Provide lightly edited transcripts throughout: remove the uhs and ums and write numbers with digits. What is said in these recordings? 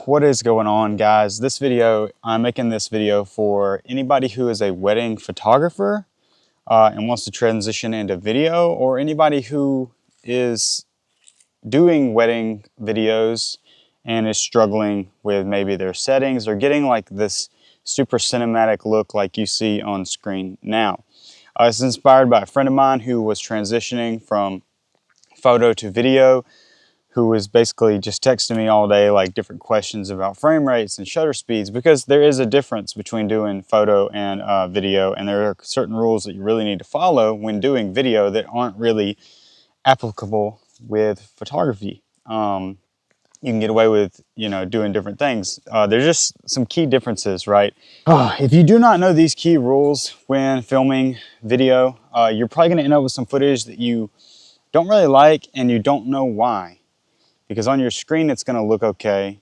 What is going on, guys? I'm making this video for anybody who is a wedding photographer and wants to transition into video, or anybody who is doing wedding videos and is struggling with maybe their settings or getting like this super cinematic look like you see on screen now. It's inspired by a friend of mine who was transitioning from photo to video, who was basically just texting me all day like different questions about frame rates and shutter speeds, because there is a difference between doing photo and video, and there are certain rules that you really need to follow when doing video that aren't really applicable with photography. You can get away with, doing different things. There's just some key differences, right? If you do not know these key rules when filming video, you're probably going to end up with some footage that you don't really like and you don't know why. Because on your screen it's going to look okay,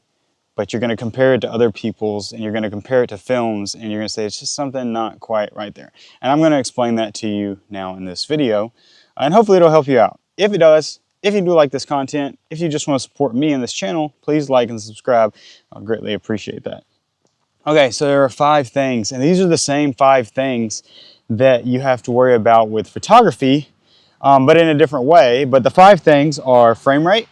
but you're going to compare it to other people's and you're going to compare it to films and you're going to say it's just something not quite right there. And I'm going to explain that to you now in this video, and hopefully it'll help you out. If it does, if you do like this content, if you just want to support me and this channel, please like and subscribe. I'll greatly appreciate that. Okay, so there are 5 things, and these are the same 5 things that you have to worry about with photography, but in a different way. But the 5 things are frame rate.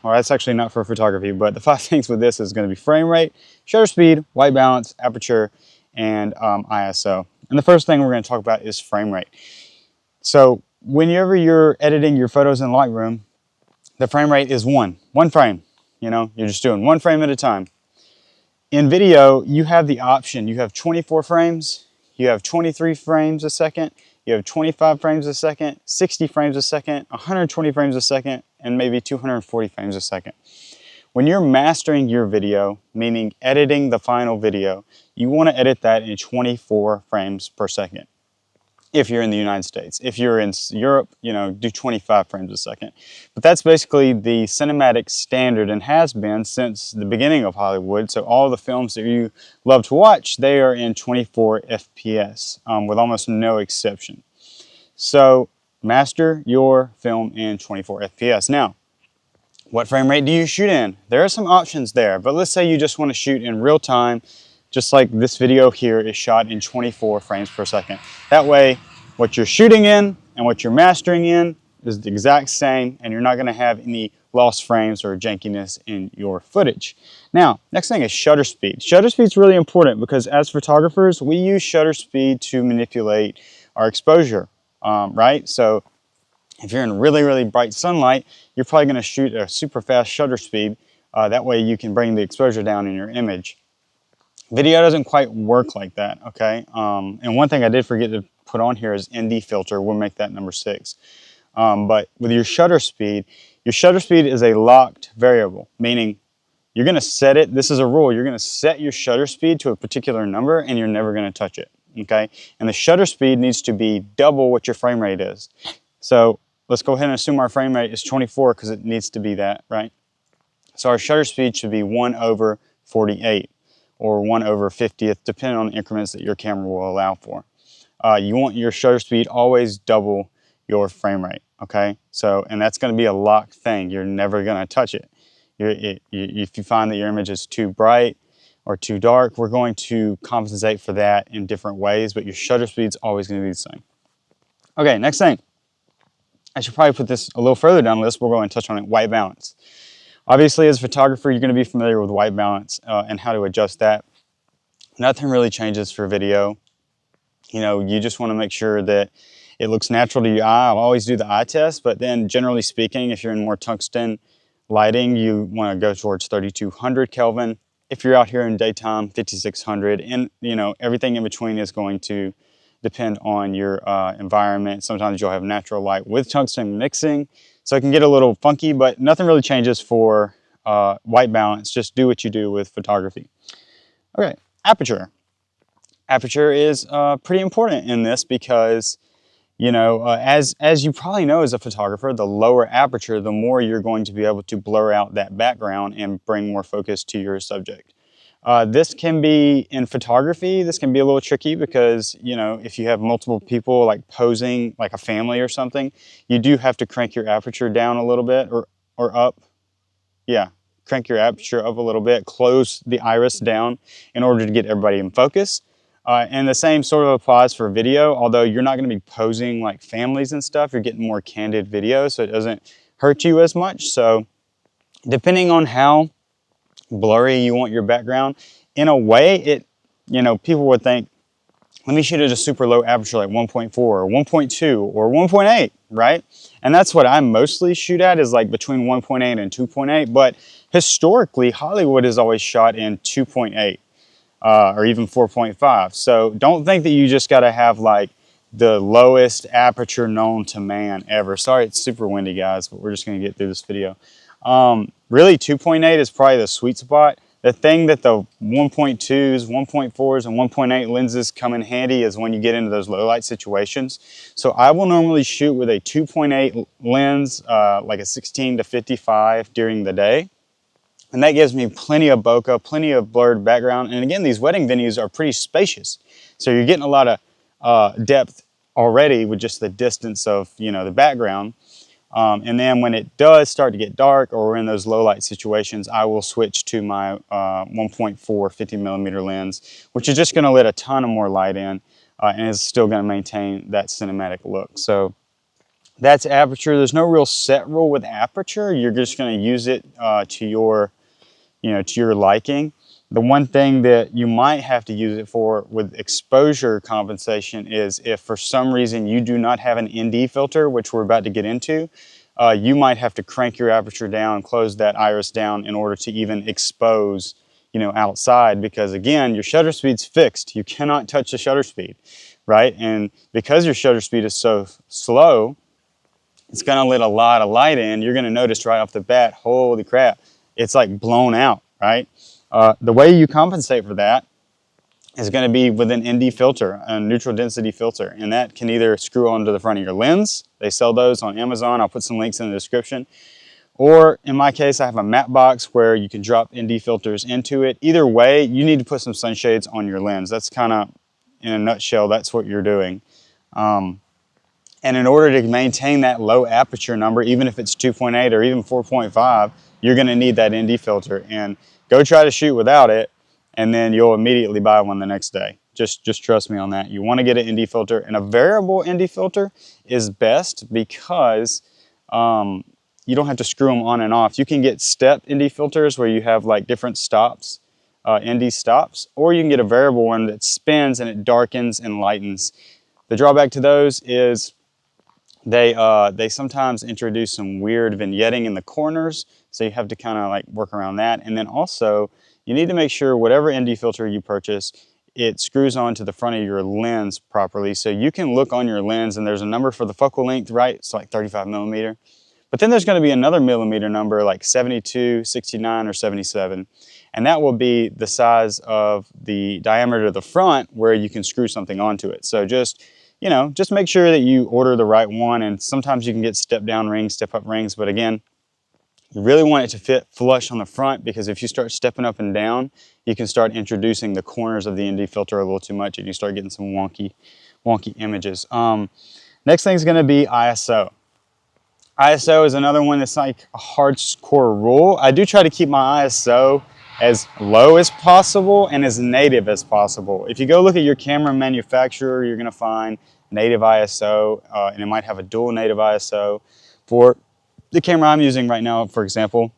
Well, that's actually not for photography, but the 5 things with this is going to be frame rate, shutter speed, white balance, aperture, and ISO. And the first thing we're going to talk about is frame rate. So whenever you're editing your photos in Lightroom, the frame rate is one frame. You're just doing 1 frame at a time. In video, you have the option. You have 24 frames, you have 23 frames a second, you have 25 frames a second, 60 frames a second, 120 frames a second, and maybe 240 frames a second. When you're mastering your video, meaning editing the final video, you want to edit that in 24 frames per second. If you're in the United States. If you're in Europe, do 25 frames a second. But that's basically the cinematic standard and has been since the beginning of Hollywood. So all the films that you love to watch, they are in 24 FPS with almost no exception. So master your film in 24 FPS. Now, what frame rate do you shoot in? There are some options there, but let's say you just want to shoot in real time, just like this video here is shot in 24 frames per second. That way, what you're shooting in and what you're mastering in is the exact same, and you're not going to have any lost frames or jankiness in your footage. Now, next thing is shutter speed. Shutter speed is really important because as photographers, we use shutter speed to manipulate our exposure, right? So if you're in really, really bright sunlight, you're probably going to shoot a super fast shutter speed. That way you can bring the exposure down in your image. Video doesn't quite work like that, okay? And one thing I did forget to put on here is ND filter. We'll make that number 6. But with your shutter speed is a locked variable, meaning you're going to set it. This is a rule. You're going to set your shutter speed to a particular number and you're never going to touch it, okay? And the shutter speed needs to be double what your frame rate is. So let's go ahead and assume our frame rate is 24 because it needs to be that, right? So our shutter speed should be 1/48. Or 1/50th, depending on the increments that your camera will allow for. You want your shutter speed always double your frame rate, okay? So, and that's going to be a locked thing. You're never going to touch it. If you find that your image is too bright or too dark, we're going to compensate for that in different ways, but your shutter speed is always going to be the same. Okay, next thing. I should probably put this a little further down the list. We're going to touch on it, white balance. Obviously, as a photographer, you're going to be familiar with white balance and how to adjust that. Nothing really changes for video. You just want to make sure that it looks natural to your eye. I'll always do the eye test, but then generally speaking, if you're in more tungsten lighting, you want to go towards 3200 Kelvin. If you're out here in daytime, 5600, and everything in between is going to depend on your environment. Sometimes you'll have natural light with tungsten mixing. So it can get a little funky, but nothing really changes for white balance. Just do what you do with photography. Okay, aperture. Aperture is pretty important in this because, as you probably know as a photographer, the lower aperture, the more you're going to be able to blur out that background and bring more focus to your subject. This can be, in photography, this can be a little tricky because, if you have multiple people like posing, like a family or something, you do have to crank your aperture down a little bit or up. Yeah, crank your aperture up a little bit, close the iris down in order to get everybody in focus. And the same sort of applies for video, although you're not going to be posing like families and stuff. You're getting more candid video, so it doesn't hurt you as much. So depending on how blurry you want your background, in a way, it, you know, people would think, let me shoot at a super low aperture like 1.4 or 1.2 or 1.8, right? And that's what I mostly shoot at, is like between 1.8 and 2.8. But historically, Hollywood has always shot in 2.8 or even 4.5. So don't think that you just got to have like the lowest aperture known to man ever. Sorry, it's super windy, guys, but we're just going to get through this video. Really, 2.8 is probably the sweet spot. The thing that the 1.2s, 1.4s, and 1.8 lenses come in handy is when you get into those low light situations. So I will normally shoot with a 2.8 lens, like a 16 to 55 during the day. And that gives me plenty of bokeh, plenty of blurred background. And again, these wedding venues are pretty spacious. So you're getting a lot of depth already with just the distance of, you know, the background. And then when it does start to get dark or we're in those low light situations, I will switch to my 1.4 50mm lens, which is just going to let a ton of more light in and is still going to maintain that cinematic look. So that's aperture. There's no real set rule with aperture. You're just going to use it to your, you know, to your liking. The one thing that you might have to use it for with exposure compensation is if for some reason you do not have an ND filter, which we're about to get into, you might have to crank your aperture down, close that iris down in order to even expose, you know, outside, because again, your shutter speed's fixed. You cannot touch the shutter speed, right? And because your shutter speed is so slow, it's gonna let a lot of light in. You're gonna notice right off the bat, holy crap, it's like blown out, right? The way you compensate for that is going to be with an ND filter, a neutral density filter, and that can either screw onto the front of your lens. They sell those on Amazon. I'll put some links in the description. Or in my case, I have a matte box where you can drop ND filters into it. Either way, you need to put some sunshades on your lens. That's kind of, in a nutshell, that's what you're doing. And in order to maintain that low aperture number, even if it's 2.8 or even 4.5, you're going to need that ND filter. And go try to shoot without it, and then you'll immediately buy one the next day. Just trust me on that. You want to get an ND filter, and a variable ND filter is best because you don't have to screw them on and off. You can get step ND filters where you have like different stops, ND stops, or you can get a variable one that spins and it darkens and lightens. The drawback to those is they sometimes introduce some weird vignetting in the corners, so you have to kind of like work around that. And then also, you need to make sure whatever ND filter you purchase, it screws onto the front of your lens properly. So you can look on your lens and there's a number for the focal length, right? It's like 35mm. But then there's going to be another millimeter number like 72, 69, or 77. And that will be the size of the diameter of the front where you can screw something onto it. So just, you know, just make sure that you order the right one. And sometimes you can get step down rings, step up rings, but again, you really want it to fit flush on the front, because if you start stepping up and down, you can start introducing the corners of the ND filter a little too much and you start getting some wonky images. Next thing is going to be ISO. ISO is another one that's like a hardcore rule. I do try to keep my ISO as low as possible and as native as possible. If you go look at your camera manufacturer, you're going to find native ISO, and it might have a dual native ISO. For the camera I'm using right now, for example,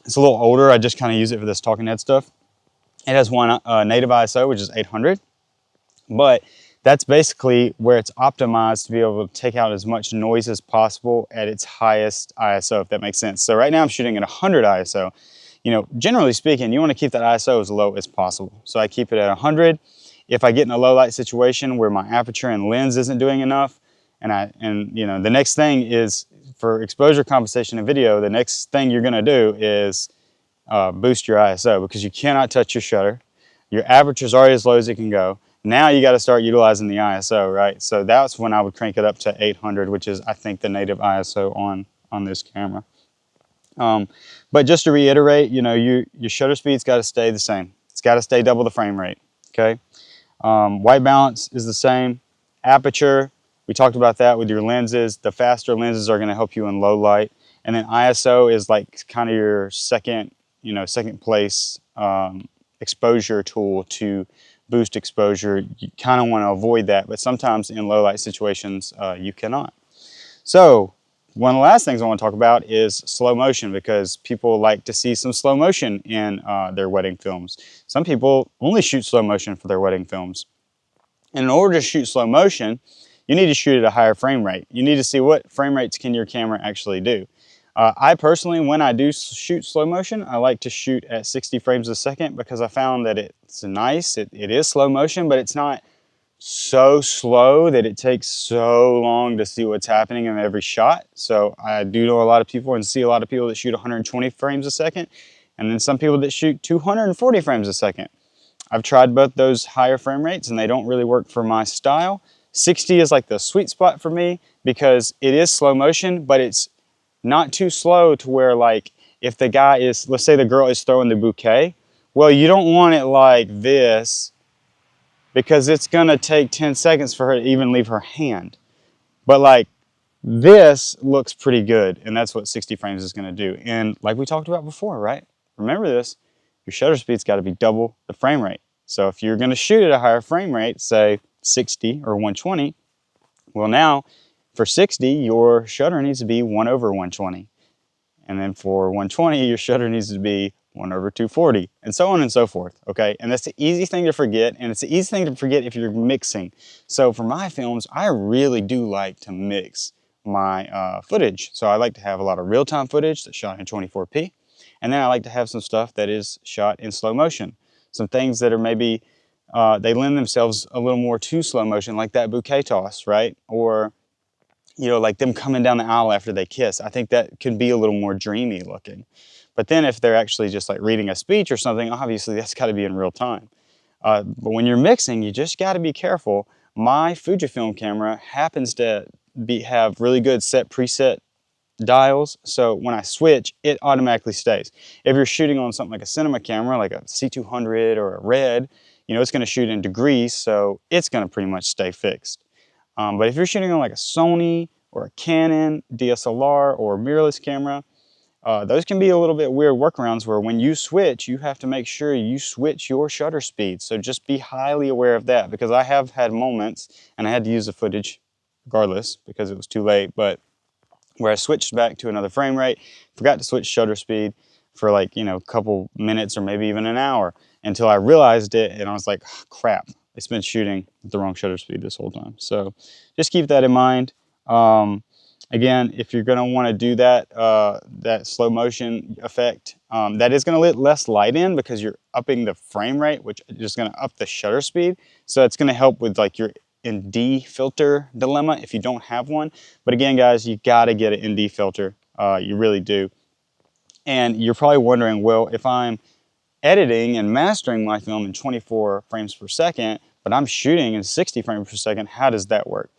it's a little older. I just kind of use it for this talking head stuff. It has one native ISO, which is 800, but that's basically where it's optimized to be able to take out as much noise as possible at its highest ISO, if that makes sense. So right now I'm shooting at 100 ISO. You know, generally speaking, you want to keep that ISO as low as possible. So I keep it at 100. If I get in a low light situation where my aperture and lens isn't doing enough, and you know, the next thing is for exposure compensation in video, the next thing you're going to do is boost your ISO, because you cannot touch your shutter. Your aperture is already as low as it can go. Now you got to start utilizing the ISO, right? So that's when I would crank it up to 800, which is, I think, the native ISO on this camera. But just to reiterate, you know, your shutter speed's got to stay the same. It's got to stay double the frame rate, okay? White balance is the same. Aperture, we talked about that with your lenses. The faster lenses are going to help you in low light. And then ISO is like kind of your second second place exposure tool to boost exposure. You kind of want to avoid that, but sometimes in low light situations you cannot. So one of the last things I want to talk about is slow motion, because people like to see some slow motion in their wedding films. Some people only shoot slow motion for their wedding films. And in order to shoot slow motion, you need to shoot at a higher frame rate. You need to see what frame rates can your camera actually do. I personally, when I do shoot slow motion, I like to shoot at 60 frames a second, because I found that it's nice. It is slow motion, but it's not so slow that it takes so long to see what's happening in every shot. So I do know a lot of people and see a lot of people that shoot 120 frames a second, and then some people that shoot 240 frames a second. I've tried both those higher frame rates and they don't really work for my style. 60 is like the sweet spot for me, because it is slow motion, but it's not too slow to where, like, if the guy is, let's say the girl is throwing the bouquet, well, you don't want it like this, because it's gonna take 10 seconds for her to even leave her hand. But like this looks pretty good, and that's what 60 frames is gonna do. And like we talked about before, right? Remember this, your shutter speed's gotta be double the frame rate. So if you're gonna shoot at a higher frame rate, say 60 or 120, well now, for 60, your shutter needs to be 1/120. And then for 120, your shutter needs to be 1/240, and so on and so forth, okay? And that's the easy thing to forget, and it's the easy thing to forget if you're mixing. So for my films, I really do like to mix my footage. So I like to have a lot of real-time footage that's shot in 24p, and then I like to have some stuff that is shot in slow motion. Some things that are maybe, they lend themselves a little more to slow motion, like that bouquet toss, right? Or like them coming down the aisle after they kiss. I think that could be a little more dreamy looking. But then if they're actually just like reading a speech or something, obviously that's got to be in real time. But when you're mixing, you just got to be careful. My Fujifilm camera happens to have really good preset dials, so when I switch, it automatically stays. If you're shooting on something like a cinema camera, like a C200 or a Red, it's going to shoot in degrees, so it's going to pretty much stay fixed. But if you're shooting on like a Sony or a Canon DSLR or mirrorless camera, those can be a little bit weird workarounds where when you switch, you have to make sure you switch your shutter speed. So just be highly aware of that, because I have had moments, and I had to use the footage regardless because it was too late, but where I switched back to another frame rate, forgot to switch shutter speed for like, a couple minutes or maybe even an hour, until I realized it, and I was like, oh, crap. It's been shooting at the wrong shutter speed this whole time. So just keep that in mind. Again, if you're going to want to do that, that slow motion effect, that is going to let less light in, because you're upping the frame rate, which is just going to up the shutter speed. So it's going to help with like your ND filter dilemma if you don't have one. But again, guys, you got to get an ND filter. You really do. And you're probably wondering, well, if I'm editing and mastering my film in 24 frames per second, but I'm shooting in 60 frames per second, how does that work?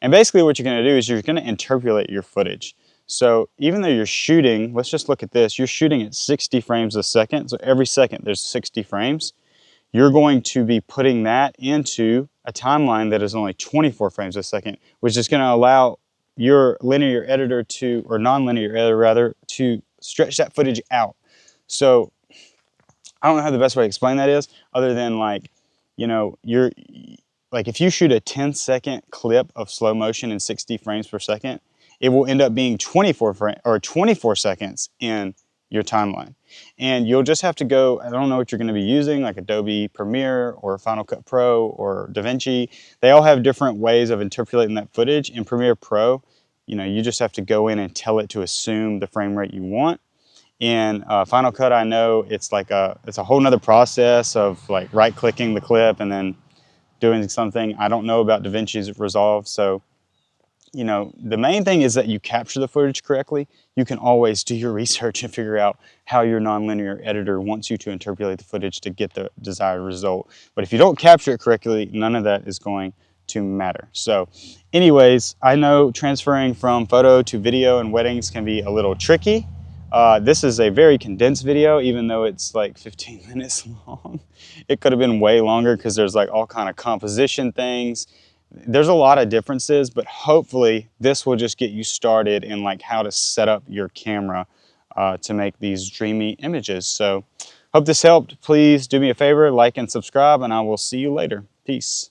And basically what you're going to do is you're going to interpolate your footage. So even though you're shooting, let's just look at this, you're shooting at 60 frames a second, so every second there's 60 frames. You're going to be putting that into a timeline that is only 24 frames a second, which is going to allow your linear editor to, or non-linear editor rather, to stretch that footage out. So I don't know how the best way to explain that is, other than like, you're like, if you shoot a 10-second clip of slow motion in 60 frames per second, it will end up being 24 seconds in your timeline. And you'll just have to go, I don't know what you're going to be using, like Adobe Premiere or Final Cut Pro or DaVinci. They all have different ways of interpolating that footage. In Premiere Pro, you just have to go in and tell it to assume the frame rate you want. In Final Cut, I know it's a whole nother process of like right-clicking the clip and then doing something. I don't know about DaVinci's Resolve, so the main thing is that you capture the footage correctly. You can always do your research and figure out how your nonlinear editor wants you to interpolate the footage to get the desired result. But if you don't capture it correctly, none of that is going to matter. So anyways, I know transferring from photo to video in weddings can be a little tricky. This is a very condensed video, even though it's like 15 minutes long. It could have been way longer because there's like all kind of composition things. There's a lot of differences, but hopefully this will just get you started in like how to set up your camera to make these dreamy images. So hope this helped. Please do me a favor, like and subscribe, and I will see you later. Peace.